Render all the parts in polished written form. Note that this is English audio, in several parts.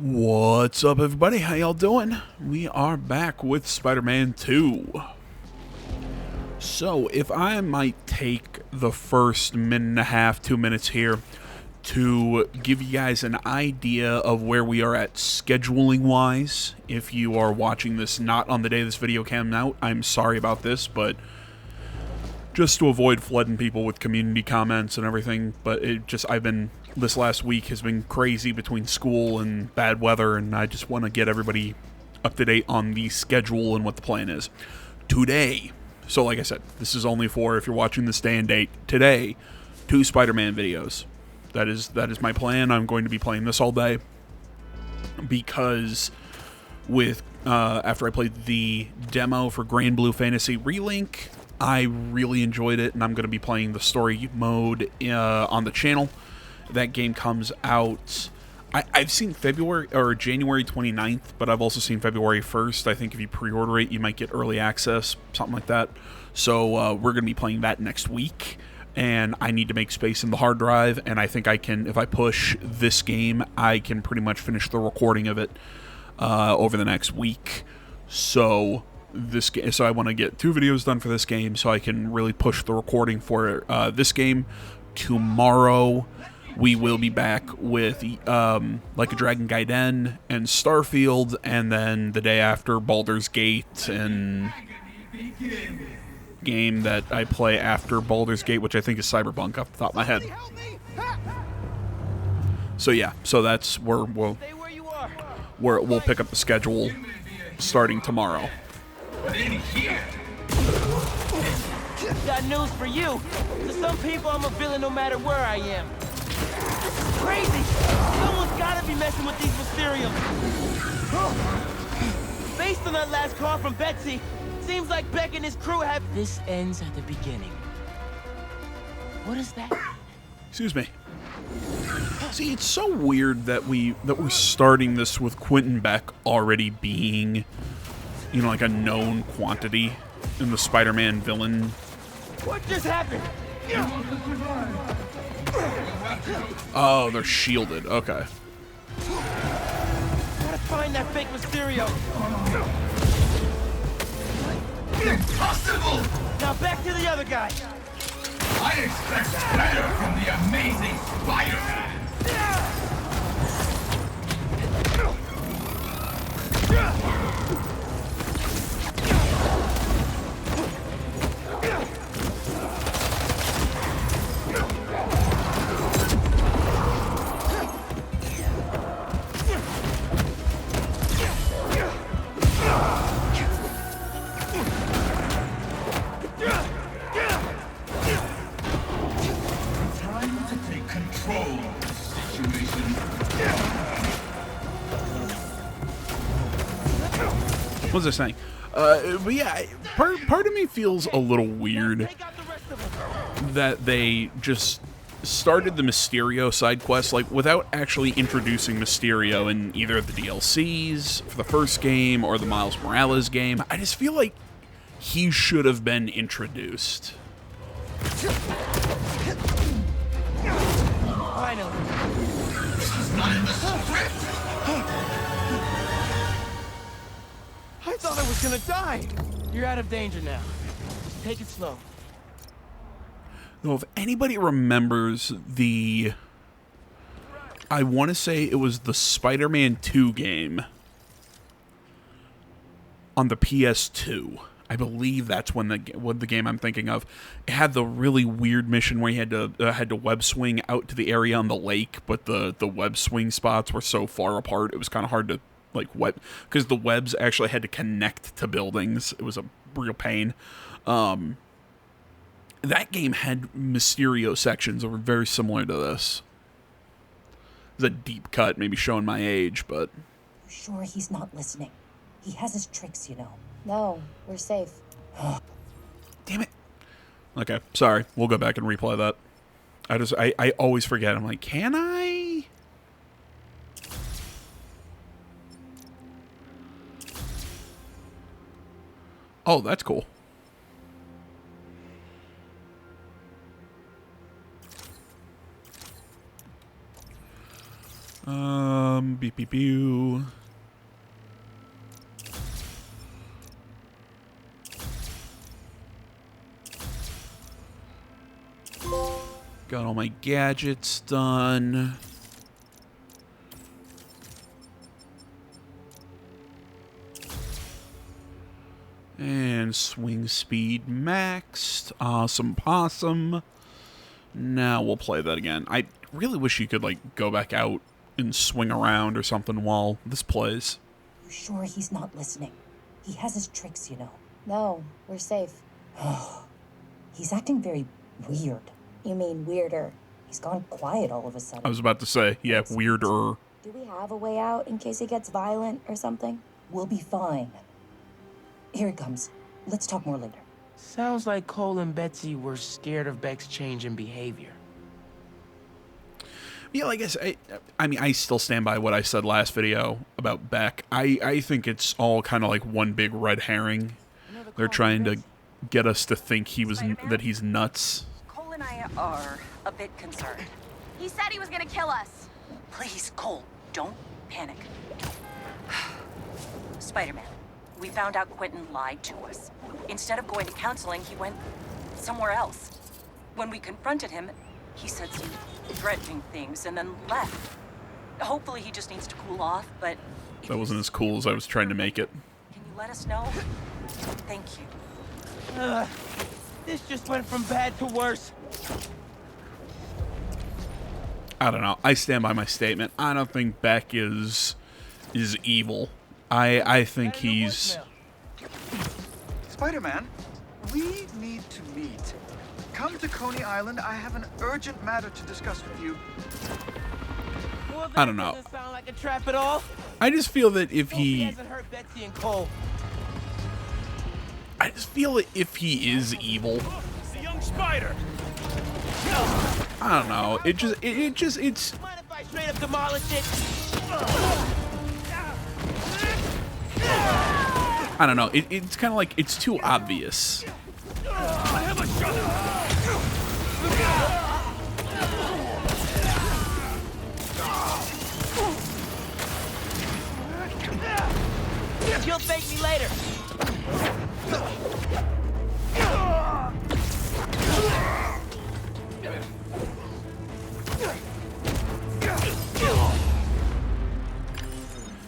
What's up, everybody? How y'all doing? We are back with Spider-Man 2. So, if I might take the first minute and a half, 2 minutes here to give you guys an idea of where we are at scheduling-wise. If you are watching this not on the day this video came out, I'm sorry about this, but just to avoid flooding people with community comments and everything, but this last week has been crazy between school and bad weather, and I just want to get everybody up to date on the schedule and what the plan is. Today, so like I said, this is only for if you're watching this day and date. Today, 2 Spider-Man videos. That is my plan. I'm going to be playing this all day because after I played the demo for Grand Blue Fantasy Relink, I really enjoyed it, and I'm going to be playing the story mode on the channel. That game comes out, I've seen February or January 29th, but I've also seen February 1st. I think if you pre-order it, you might get early access, something like that. So we're going to be playing that next week, and I need to make space in the hard drive, and I think I can, if I push this game, I can pretty much finish the recording of it over the next week. So I want to get 2 videos done for this game so I can really push the recording for this game. Tomorrow we will be back with Like a Dragon Gaiden and Starfield, and then the day after Baldur's Gate and game that I play after Baldur's Gate, which I think is Cyberpunk off the top of my head. So yeah, so that's where we'll pick up the schedule starting tomorrow. Got news for you. To some people, I'm a villain no matter where I am. Crazy! Someone's gotta be messing with these Mysteriums. Based on that last call from Betsy, seems like Beck and his crew have... This ends at the beginning. What is that? Excuse me. See, it's so weird that we're starting this with Quentin Beck already being, like a known quantity in the Spider-Man villain. What just happened? Oh, they're shielded. Okay. Gotta find that fake Mysterio. Impossible! Now back to the other guy. I expect better from the amazing Spider-Man! What was I saying? But yeah, part of me feels a little weird that they just started the Mysterio side quest without actually introducing Mysterio in either of the DLCs for the first game or the Miles Morales game. I just feel like he should have been introduced. Finally. This is not in the script! I thought I was gonna die. You're out of danger now. Take it slow. Though, if anybody remembers I want to say it was the Spider-Man 2 game on the PS2. I believe that's what the game I'm thinking of. It had the really weird mission where you had to web swing out to the area on the lake, but the web swing spots were so far apart it was kind of hard to because the webs actually had to connect to buildings. It was a real pain. That game had Mysterio sections that were very similar to this. It was a deep cut, maybe showing my age, but... You sure he's not listening? He has his tricks, No, we're safe. Damn it. Okay, sorry. We'll go back and replay that. I always forget. I'm like, can I? Oh, that's cool. Beep, beep, beep. Got all my gadgets done. And swing speed maxed. Awesome possum. Now we'll play that again. I really wish you could, like, go back out and swing around or something while this plays. You sure he's not listening? He has his tricks, you know. No, we're safe. He's acting very weird. You mean weirder? He's gone quiet all of a sudden. I was about to say, yeah, weirder. Do we have a way out in case he gets violent or something? We'll be fine. Here he comes. Let's talk more later. Sounds like Cole and Betsy were scared of Beck's change in behavior. Yeah, I guess, I mean, I still stand by what I said last video about Beck. I think it's all kind of like one big red herring. They're trying to get us to think that he's nuts. Cole and I are a bit concerned. He said he was gonna kill us. Please, Cole, don't panic. Spider-Man, we found out Quentin lied to us. Instead of going to counseling, he went somewhere else. When we confronted him, he said some threatening things and then left. Hopefully he just needs to cool off, but... That wasn't as cool as I was trying to make it. Can you let us know? Thank you. This just went from bad to worse. I don't know. I stand by my statement. I don't think Beck is evil. I think he's... Spider-Man, we need to meet. Come to Coney Island. I have an urgent matter to discuss with you. Well, I don't know. Doesn't sound like a trap at all. I just feel that if Hope he he... hasn't hurt Betsy and Cole. I just feel that if he is evil... The young spider. I don't know. It's... Mind if I straight up demolish it? I don't know. It's kind of like it's too obvious. I have a shot. You'll thank me later.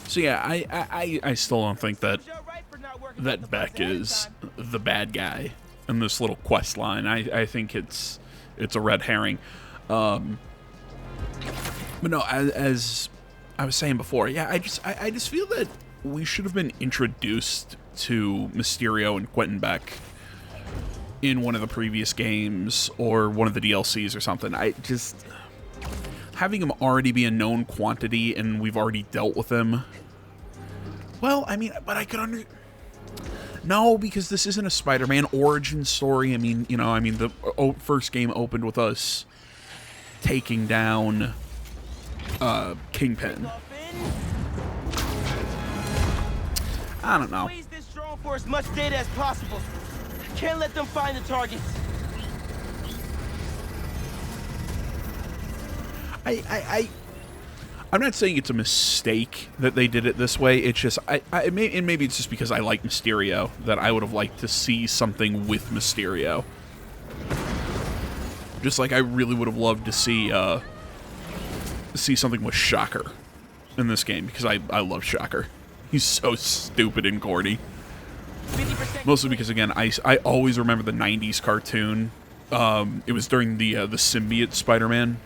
So yeah, I still don't think that Beck is the bad guy in this little quest line. I think it's a red herring. But no, as I was saying before, yeah, I just feel that we should have been introduced to Mysterio and Quentin Beck in one of the previous games or one of the DLCs or something. Having him already be a known quantity and we've already dealt with him. Well, I mean, but I could No, because this isn't a Spider-Man origin story. I mean, the first game opened with us taking down Kingpin. I don't know. Squeeze this drone for as much data as possible. Can't let them find the targets. I'm not saying it's a mistake that they did it this way. It's just maybe it's just because I like Mysterio that I would have liked to see something with Mysterio. Just like I really would have loved to see something with Shocker in this game because I love Shocker. He's so stupid and corny. Mostly because again, I always remember the '90s cartoon. It was during the symbiote Spider-Man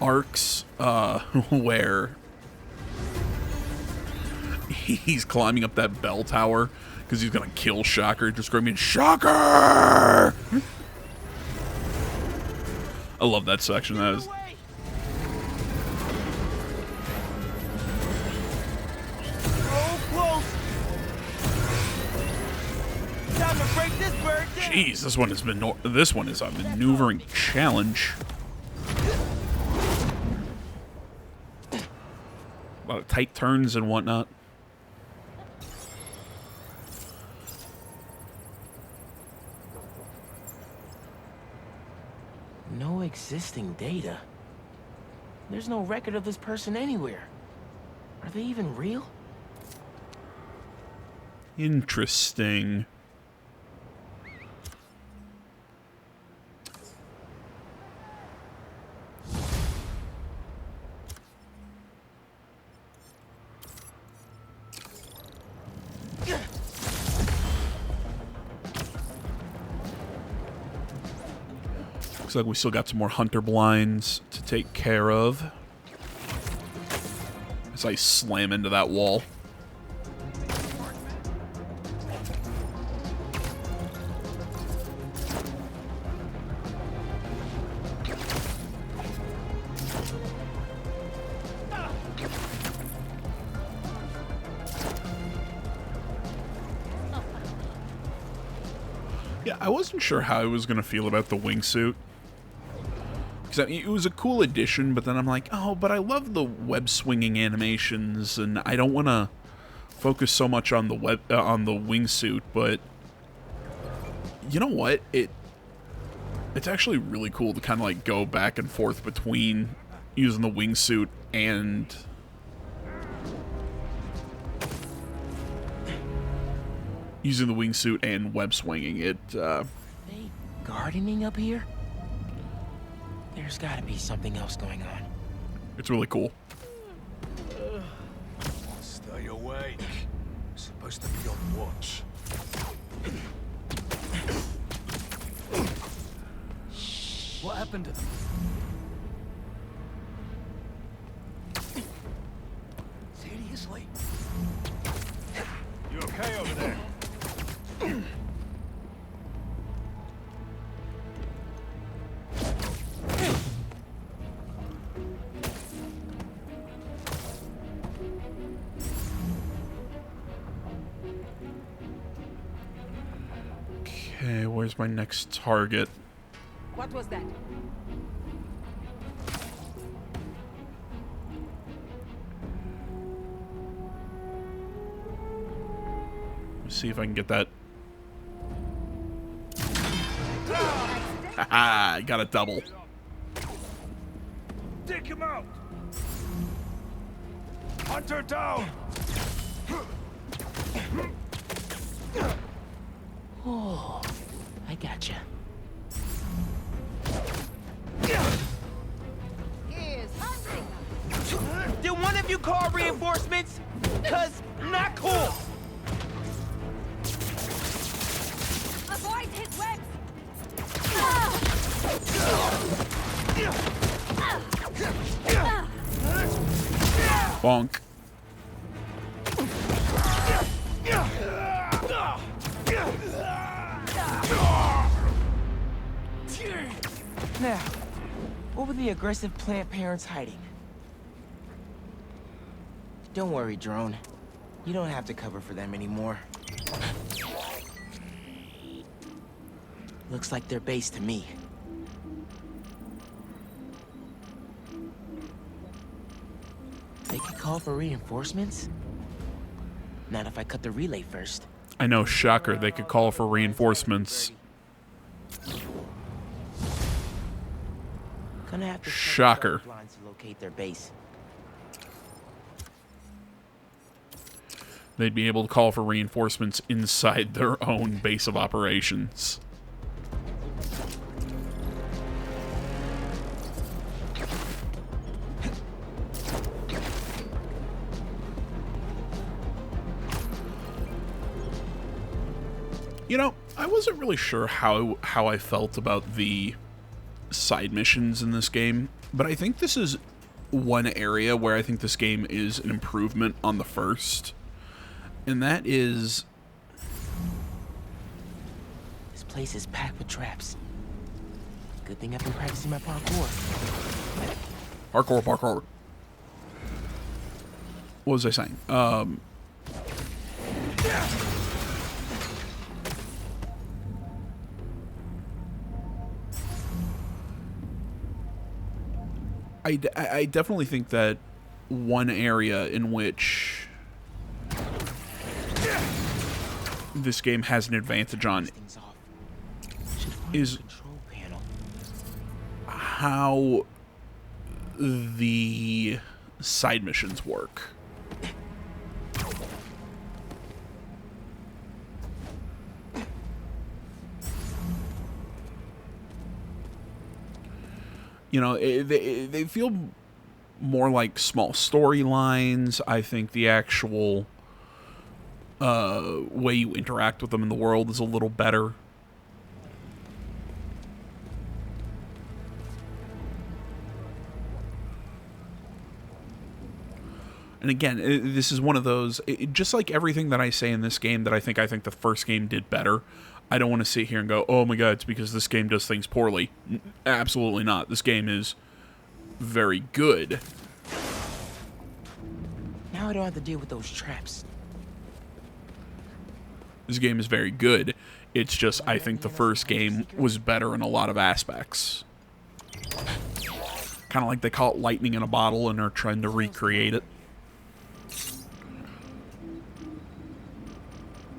arcs where he's climbing up that bell tower because he's gonna kill Shocker, just screaming "Shocker!" I love that section. That is. Jeez, this one is a maneuvering challenge. A lot of tight turns and whatnot. No existing data. There's no record of this person anywhere. Are they even real? Interesting. Looks like we still got some more hunter blinds to take care of. As I slam into that wall. Yeah, I wasn't sure how I was going to feel about the wingsuit. Because I mean, it was a cool addition, but then I'm like, oh, but I love the web-swinging animations, and I don't want to focus so much on the wingsuit, but you know what? It's actually really cool to kind of like go back and forth between using the wingsuit and web swinging. They gardening up here? There's gotta be something else going on. It's really cool. Stay awake. Supposed to be on watch. What happened to them? Seriously? You okay over there? Okay, where's my next target? What was that? Let's see if I can get that. Haha, I got a double. Take him out! Hunter down! Oh, I gotcha. Did one of you call reinforcements? Cause not cool. Avoid his webs! Bonk. Now, what were the aggressive plant parents hiding? Don't worry, Drone. You don't have to cover for them anymore. Looks like they're base to me. They could call for reinforcements? Not if I cut the relay first. I know, shocker, they could call for reinforcements. Gonna have to Shocker. blinds to locate their base. They'd be able to call for reinforcements inside their own base of operations. You know, I wasn't really sure how I felt about the side missions in this game, but I think this is one area where I think this game is an improvement on the first, and that is... This place is packed with traps. Good thing I've been practicing my parkour. Parkour. What was I saying? I definitely think that one area in which this game has an advantage on is how the side missions work. You know, they feel more like small storylines. I think the actual way you interact with them in the world is a little better. And again, this is one of those, just like everything that I say in this game that I think the first game did better. I don't want to sit here and go, oh my god, it's because this game does things poorly. Absolutely not. This game is very good. Now I don't have to deal with those traps. This game is very good. It's just, I think the first game was better in a lot of aspects. Kind of like they call it lightning in a bottle and are trying to recreate it.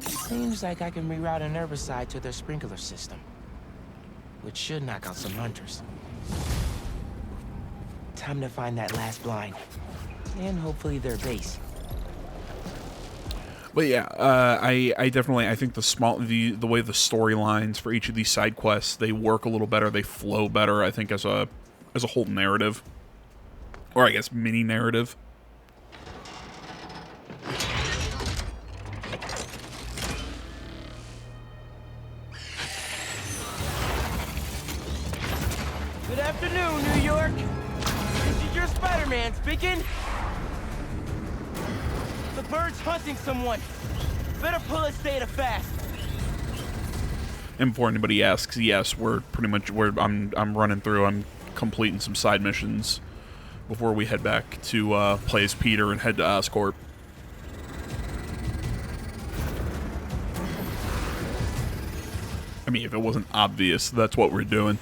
Seems like I can reroute an herbicide to their sprinkler system, which should knock out some hunters. Time to find that last blind, and hopefully their base. But yeah, I definitely, I think the way the storylines for each of these side quests, they work a little better, they flow better, I think, as a whole narrative. Or I guess mini narrative. Good afternoon, New York. This is your Spider-Man speaking. The bird's hunting someone. Better pull his data fast. And before anybody asks, yes, I'm running through. I'm completing some side missions before we head back to play as Peter and head to Oscorp. I mean, if it wasn't obvious, that's what we're doing.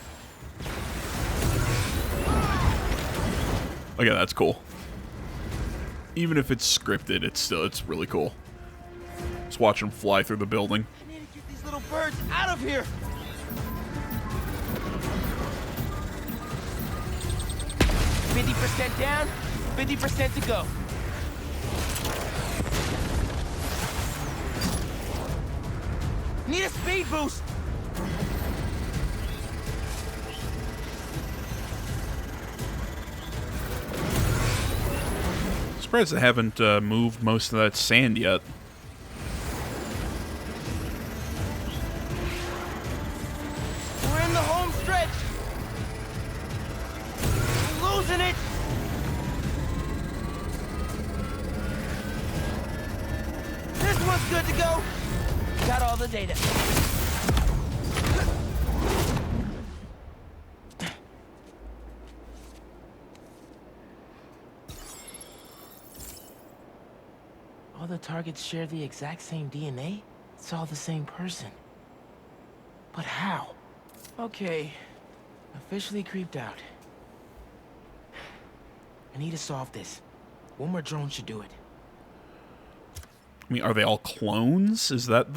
Okay, that's cool. Even if it's scripted, it's really cool. Just watch them fly through the building. I need to get these little birds out of here. %, down, 50% to go. Need a speed boost. Surprised they haven't moved most of that sand yet. We're in the home stretch. We're losing it. This one's good to go. Got all the data. All the targets share the exact same DNA? It's all the same person. But how? Okay. Officially creeped out. I need to solve this. One more drone should do it. I mean, are they all clones? Is that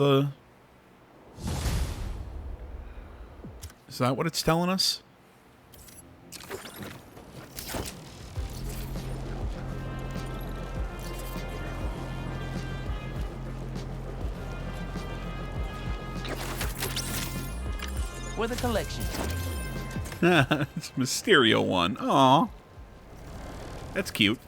what it's telling us? For the collection. It's Mysterio one. Aw. That's cute.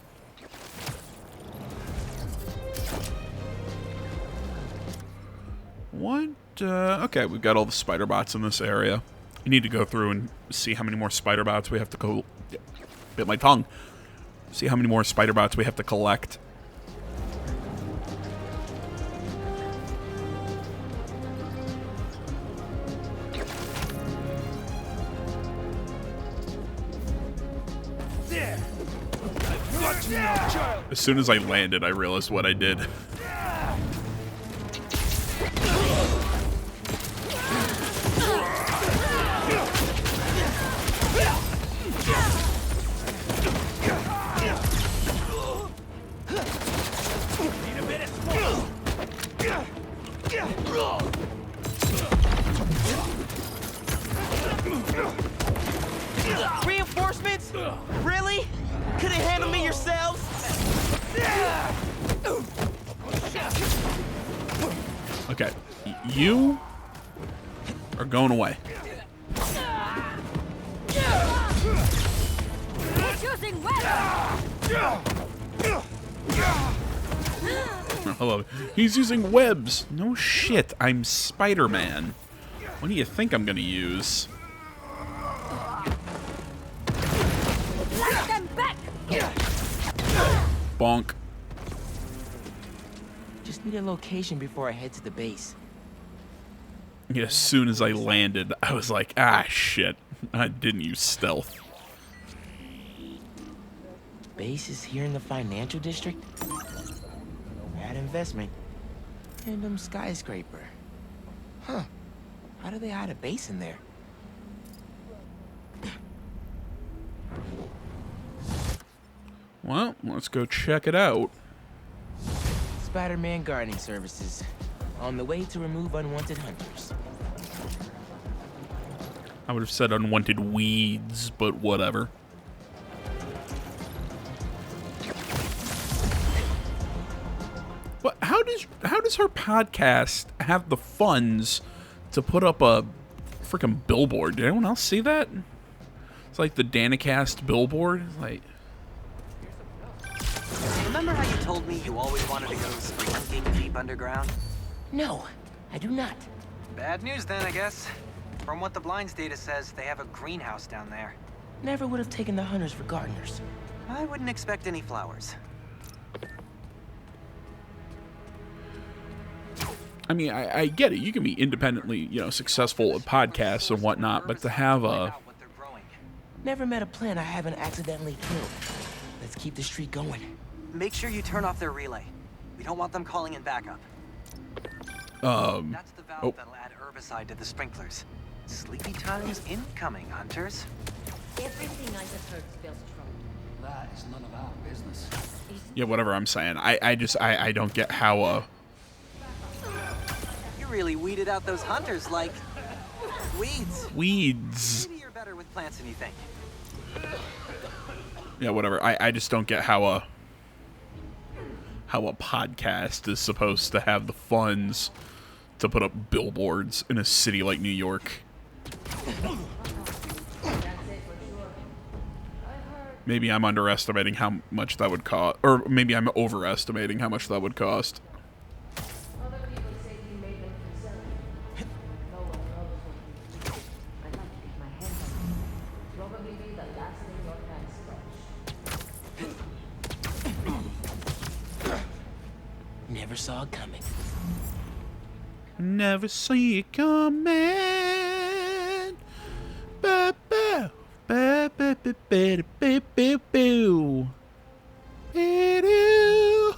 What? Okay, we've got all the spider bots in this area. You need to go through and see how many more spider bots we have to go. Bit my tongue. See how many more spider bots we have to collect. As soon as I landed, I realized what I did. Reinforcements? Really? Couldn't handle me yourselves? Okay, you are going away. He's using webs! Hello. He's using webs. No shit. I'm Spider-Man. What do you think I'm gonna use? Let them back! Bonk. Just need a location before I head to the base. Yeah, as soon as I landed, I was like, ah, shit. I didn't use stealth. Base is here in the financial district? Bad investment. Random skyscraper. Huh. How do they hide a base in there? Well, let's go check it out. Spider-Man Gardening Services. On the way to remove unwanted hunters. I would have said unwanted weeds, but whatever. But how does her podcast have the funds to put up a freaking billboard? Did anyone else see that? It's like the Danicast billboard. Like, Remember how you told me you always wanted to go spelunking deep underground? No, I do not. Bad news then, I guess. From what the blinds data says, they have a greenhouse down there. Never would have taken the hunters for gardeners. I wouldn't expect any flowers. I mean, I get it. You can be independently, you know, successful at podcasts and whatnot, but to have a... Never met a plant I haven't accidentally killed. Let's keep the streak going. Make sure you turn off their relay. We don't want them calling in backup. That's the valve that'll add herbicide to the sprinklers. Sleepy times incoming, hunters. Everything I have heard spells trouble. That is none of our business. Yeah, whatever I'm saying. I don't get how, You really weeded out those hunters like... weeds. Weeds. Maybe you're better with plants than you think. Yeah, whatever. I just don't get how a podcast is supposed to have the funds to put up billboards in a city like New York. Maybe I'm underestimating how much that would cost, or maybe I'm overestimating how much that would cost. Other people say you made them concerned. No one knows what you do. I'd like to get my hands on it. Probably be the last thing your hands touch. Never saw it coming. Never see it coming. Ba ba ba ba ba ba ba ba boo. Ew.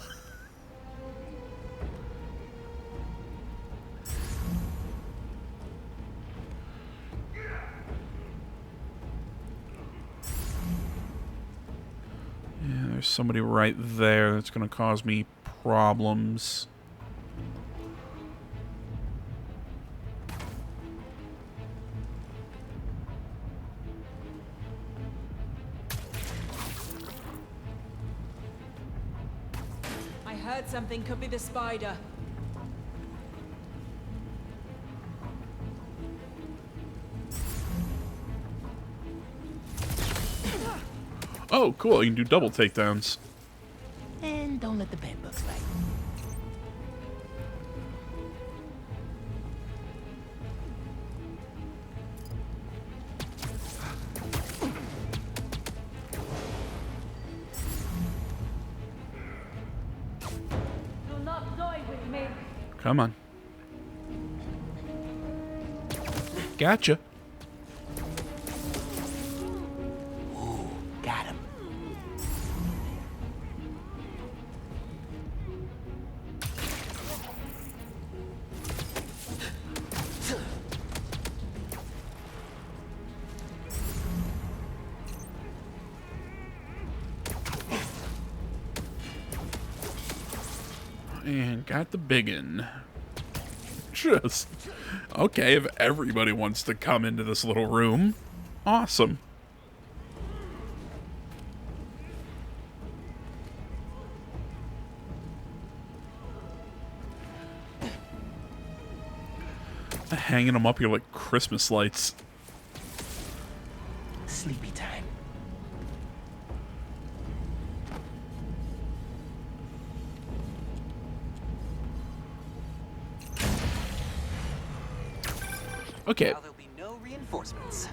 Yeah, there's somebody right there that's gonna cause me problems. I heard something could be the spider. Oh, cool. You can do double takedowns. And don't let the bed bugs bite. Do not toy with me. Come on. Gotcha. Ooh, got him. And got the biggin. Just okay, if everybody wants to come into this little room, awesome. Hanging them up here like Christmas lights. Sleepy time. Okay. Now there'll be no reinforcements.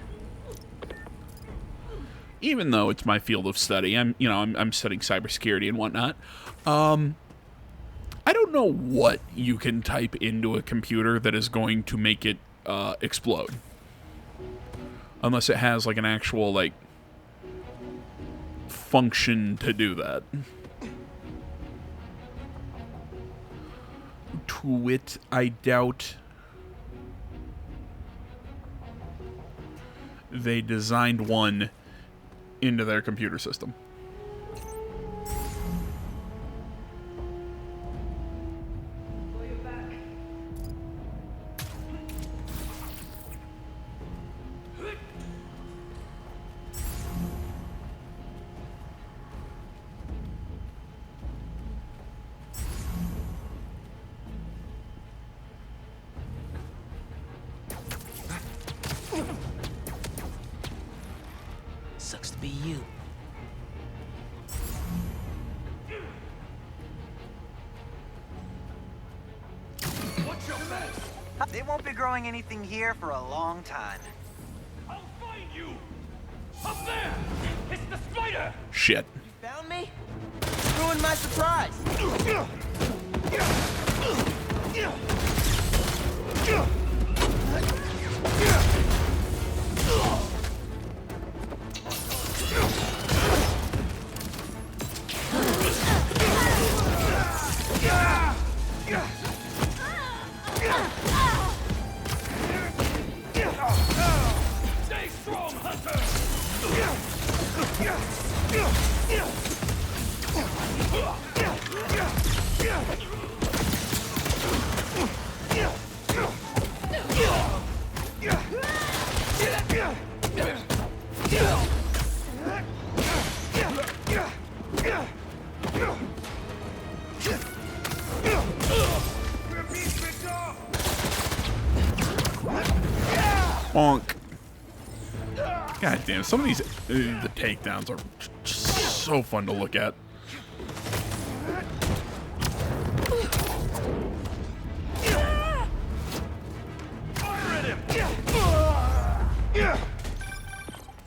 Even though it's my field of study, I'm studying cybersecurity and whatnot. I don't know what you can type into a computer that is going to make it explode, unless it has like an actual like function to do that. To it, I doubt they designed one into their computer system. Sucks to be you. They won't be growing anything here for a long time. I'll find you! Up there! It's the spider! Shit. Found me? Ruined my surprise. Stay strong, Hunter! Bonk. God damn, some of these the takedowns are just so fun to look at.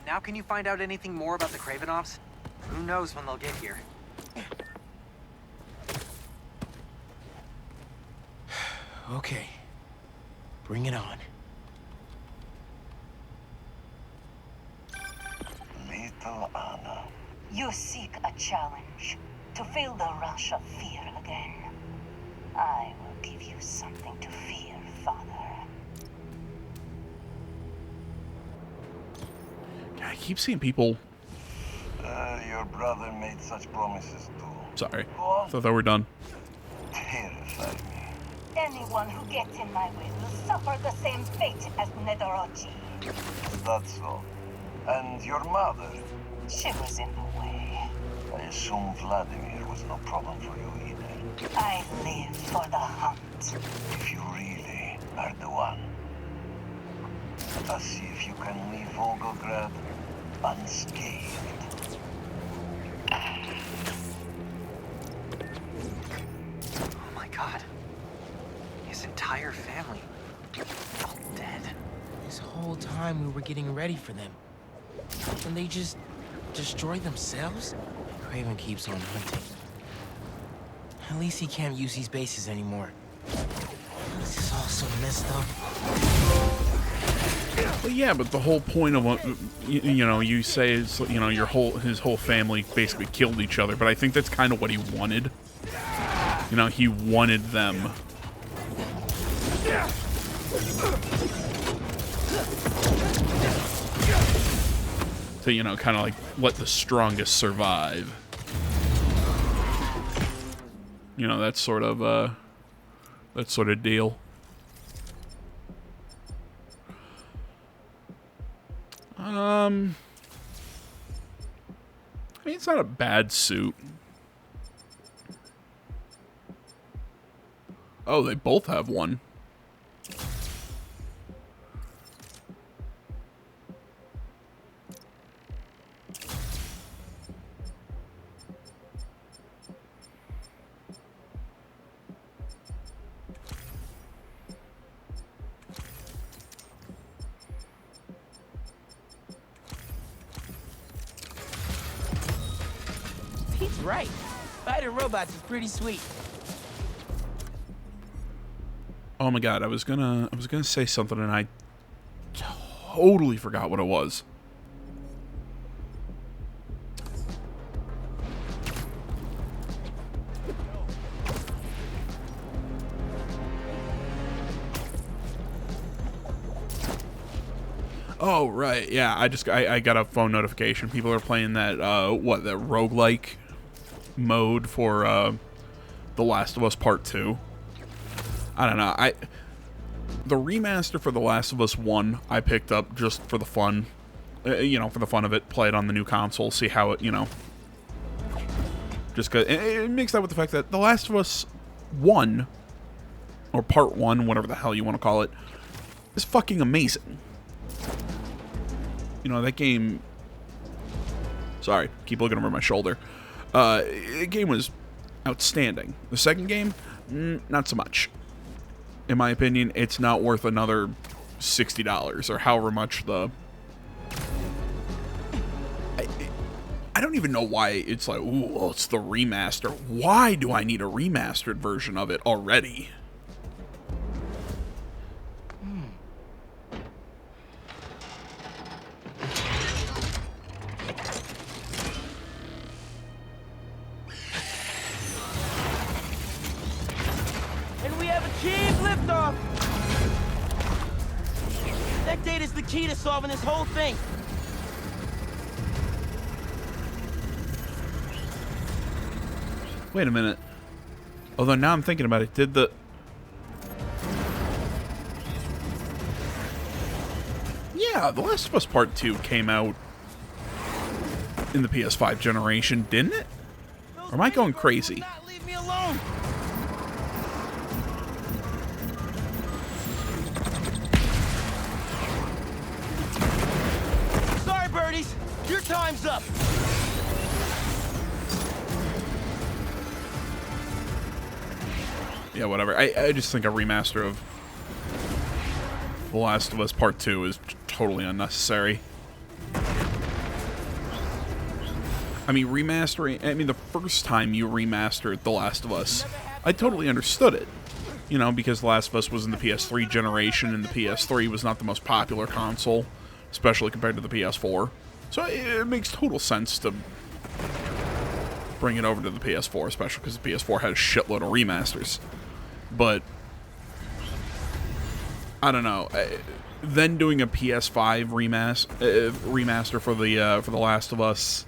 Now can you find out anything more about the Kravenovs? Who knows when they'll get here? Okay. Bring it on. Little Anna. You seek a challenge to feel the rush of fear again. I will give you something to fear, Father. I keep seeing people. Your brother made such promises too. Sorry, thought they were done. Terrify me. Anyone who gets in my way will suffer the same fate as Nedorochi. Is that so? And your mother? She was in the way. I assume Vladimir was no problem for you either. I live for the hunt. If you really are the one. Let's see if you can leave Volgograd unscathed. Oh my god. His entire family. All dead. This whole time we were getting ready for them. And they just destroy themselves? Kraven keeps on hunting. At least he can't use these bases anymore. This is all so messed up. Well, yeah, but the whole point of what you say is, his whole family basically killed each other. But I think that's kind of what he wanted. He wanted them. To kind of like let the strongest survive. That sort of deal. I mean, it's not a bad suit. Oh, they both have one. right. Fighting robots is pretty sweet. Oh my god, I was gonna say something and I totally forgot what it was. Oh, right. Yeah, I got a phone notification. People are playing that, that roguelike mode for, The Last of Us Part 2. I don't know. The remaster for The Last of Us 1, I picked up just for the fun. For the fun of it. Play it on the new console, see how it, just because it mixed up with the fact that The Last of Us 1, or Part 1, whatever the hell you want to call it, is fucking amazing. That game... Sorry, keep looking over my shoulder. The game was outstanding. The second game, not so much. In my opinion, it's not worth another $60 or however much the... I don't even know why it's like, ooh, well, it's the remaster. Why do I need a remastered version of it already? That data's the key to solving this whole thing. Wait a minute. Although now I'm thinking about it, did the... Yeah, The Last of Us Part 2 came out in the PS5 generation, didn't it? Or am I going crazy? Leave me alone. Your time's up! Yeah, whatever. I just think a remaster of The Last of Us Part 2 is totally unnecessary. I mean, the first time you remastered The Last of Us, I totally understood it. Because The Last of Us was in the PS3 generation, and the PS3 was not the most popular console, especially compared to the PS4. So it makes total sense to bring it over to the PS4, especially because the PS4 had a shitload of remasters. But I don't know. Then doing a PS5 remaster for the Last of Us,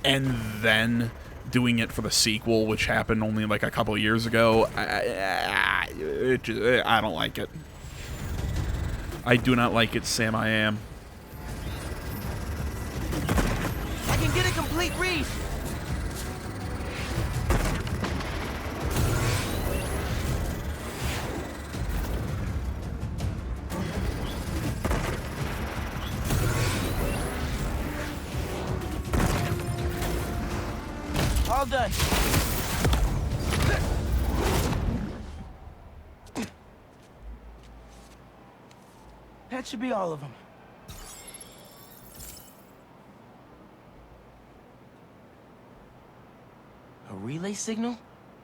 and then doing it for the sequel, which happened only like a couple of years ago, I don't like it. I do not like it, Sam. I am. I can get a complete read. All done. That should be all of them. A relay signal?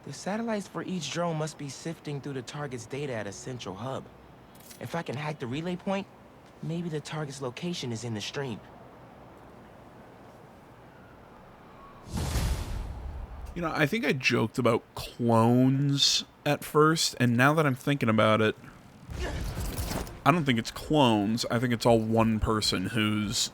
The satellites for each drone must be sifting through the target's data at a central hub. If I can hack the relay point, maybe the target's location is in the stream. I think I joked about clones at first, and now that I'm thinking about it, I don't think it's clones. I think it's all one person who's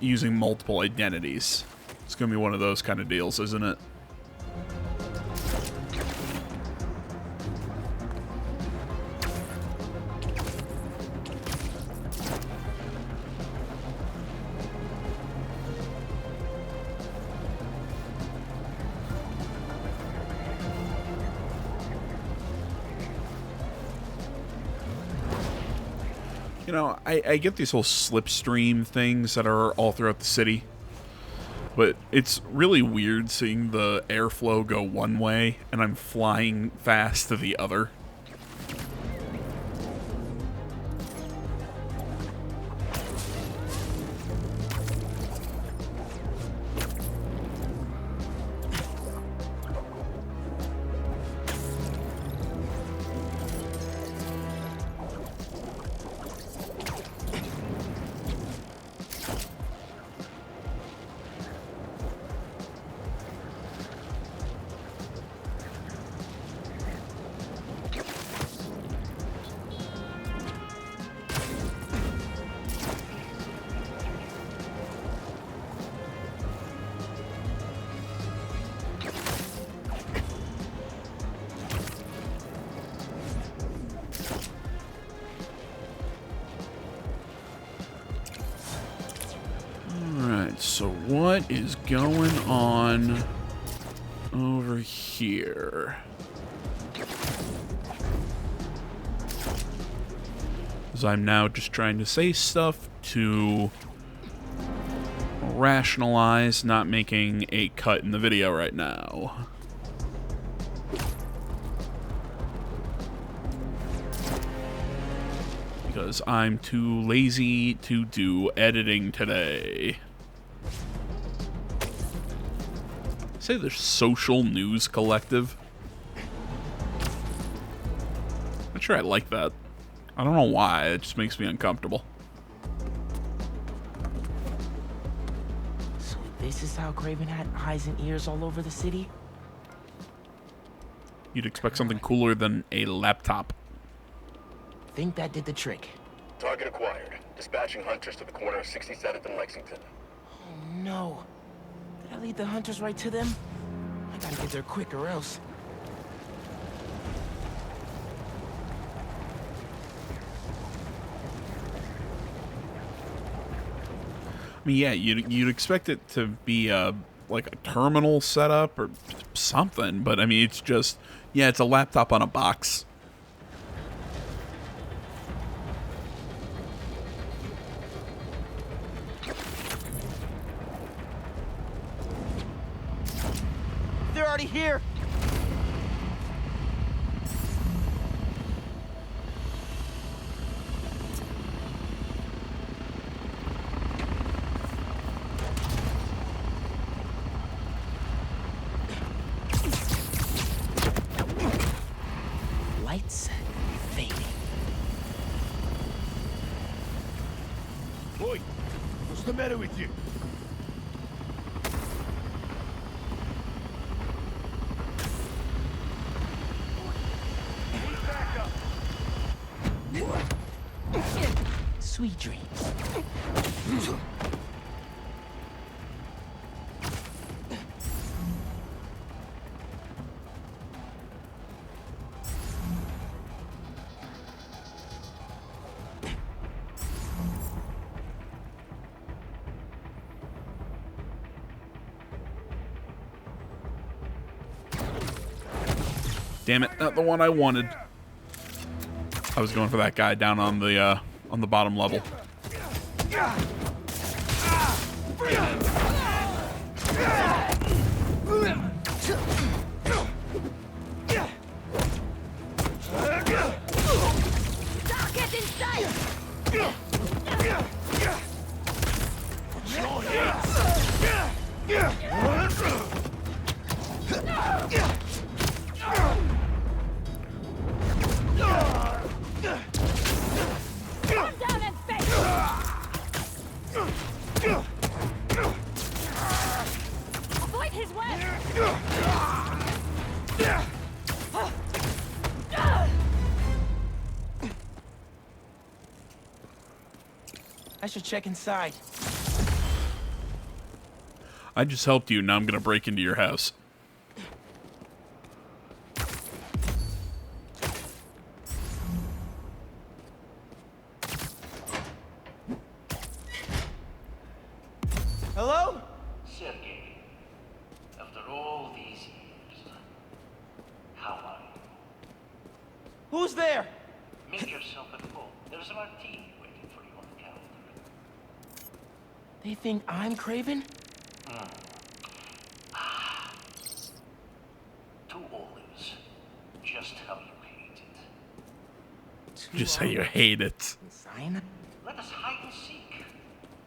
using multiple identities. It's gonna be one of those kind of deals, isn't it? I get these whole slipstream things that are all throughout the city, but it's really weird seeing the airflow go one way and I'm flying fast to the other. what is going on over here? Because I'm now just trying to say stuff to rationalize not making a cut in the video right now. Because I'm too lazy to do editing today. Say the Social News Collective. Not sure I like that. I don't know why, it just makes me uncomfortable. So this is how Kraven had eyes and ears all over the city? You'd expect something cooler than a laptop. Think that did the trick. Target acquired. Dispatching hunters to the corner of 67th and Lexington. Oh no. Did I lead the hunters right to them? I gotta get there quick or else. I mean, yeah, you'd expect it to be like a terminal setup or something, but I mean, it's just, yeah, it's a laptop on a box. They're already here! Lights fading. Boy, what's the matter with you? Sweet dreams. Damn it, not the one I wanted. I was going for that guy down on the bottom level. Get inside! Come down and face! Avoid his web! I should check inside. I just helped you, now I'm gonna break into your house. Hello? Sergei, after all these years, how are you? Who's there? Make yourself at home. There's a martini waiting for you on the counter. They think I'm Kraven? Two olives. Just how you hate it. Just how you hate it. Sign? Let us hide and seek,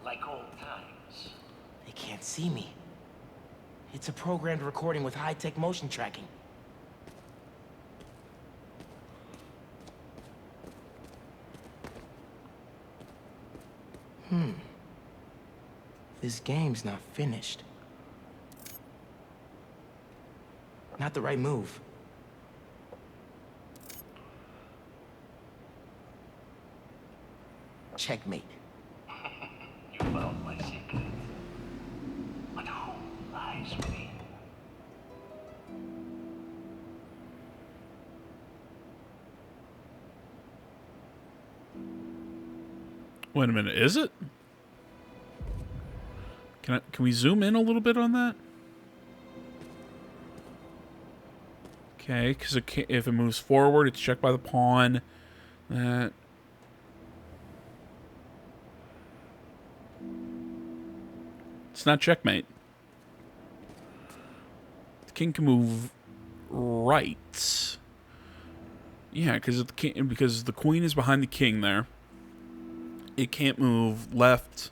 like old times. They can't see me. It's a programmed recording with high-tech motion tracking. This game's not finished. Not the right move. Checkmate. You found my secret. But who lies within? Wait a minute, is it? Can we zoom in a little bit on that? Okay, because if it moves forward, it's checked by the pawn. That. It's not checkmate. The king can move right. Yeah, because the queen is behind the king there. It can't move left.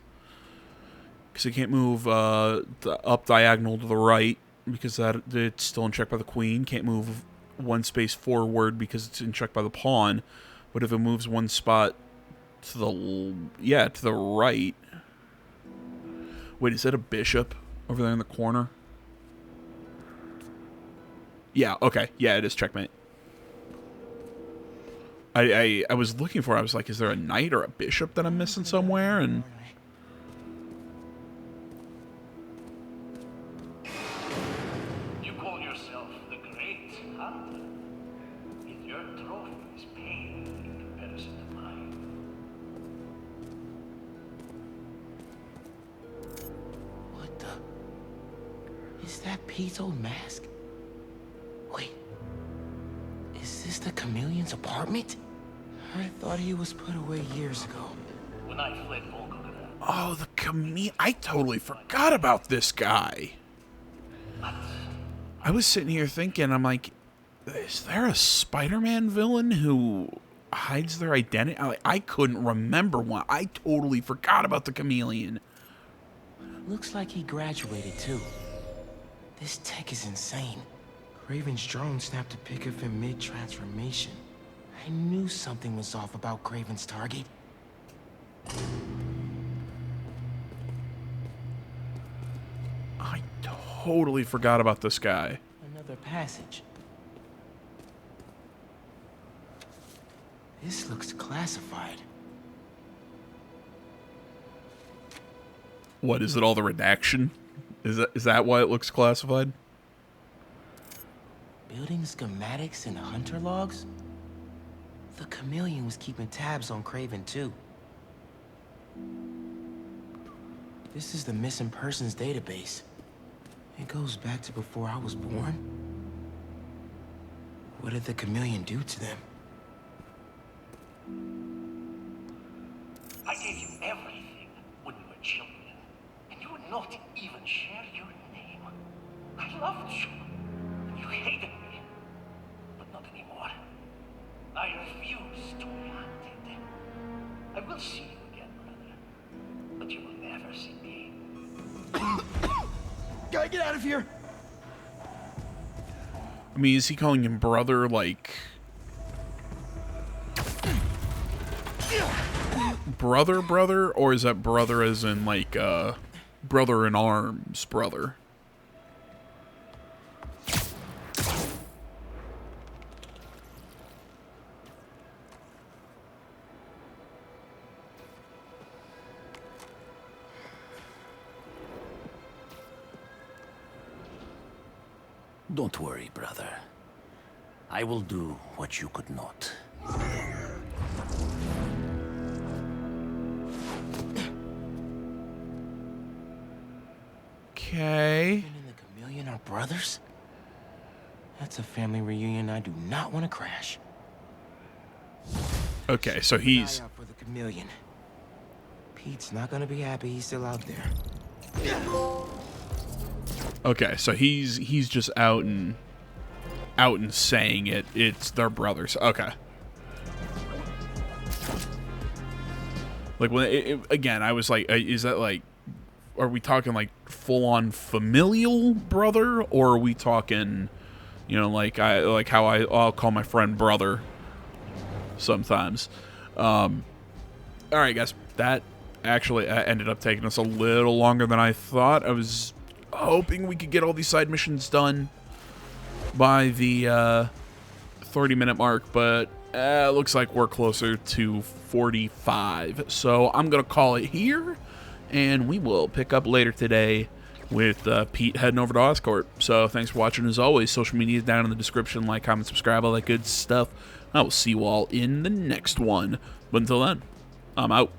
Because it can't move up diagonal to the right. Because it's still in check by the queen. Can't move one space forward because it's in check by the pawn. But if it moves one spot to the right. Wait, is that a bishop over there in the corner? Yeah, okay. Yeah, it is checkmate. I was looking for it. I was like, is there a knight or a bishop that I'm missing somewhere? And You call yourself the Great Hunter. Yet your trophy is pale in comparison to mine. What the? Is that Pete's old mask? Wait. Is this the chameleon's apartment? I thought he was put away years ago. When I fled Volgograd, oh, the chameleon! I totally forgot about this guy. I was sitting here thinking, I'm like, is there a Spider-Man villain who hides their identity? I couldn't remember one. I totally forgot about the chameleon. Looks like he graduated too. This tech is insane. Craven's drone snapped a pic of him mid-transformation. I knew something was off about Craven's target. I totally forgot about this guy. Another passage. This looks classified. What, is it all the redaction? Is that why it looks classified? Building schematics and hunter logs? The chameleon was keeping tabs on Craven too. This is the missing persons database. It goes back to before I was born. What did the chameleon do to them? I gave you everything when we were children, and you would not even share your name. I loved you, and you hated me, but not anymore. I refuse to be hunted. I will see you again, brother, but you will never see me. Gotta get out of here! I mean, is he calling him brother, like... brother? Or is that brother as in, like, brother in arms brother? Don't worry, brother. I will do what you could not. Okay. Craven and the chameleon are brothers? That's a family reunion I do not want to crash. Okay, so he's... Eye out for the chameleon. Pete's not gonna be happy he's still out there. Okay, so he's just out and saying it's their brothers. Okay. Like when again, I was like, is that like, are we talking like full on familial brother, or are we talking, you know, like how I'll call my friend brother sometimes. All right, guys, that actually ended up taking us a little longer than I thought. I was hoping we could get all these side missions done by the 30-minute mark, but looks like we're closer to 45. So I'm going to call it here, and we will pick up later today with Pete heading over to Oscorp. So thanks for watching. As always, social media is down in the description. Like, comment, subscribe, all that good stuff. I will see you all in the next one. But until then, I'm out.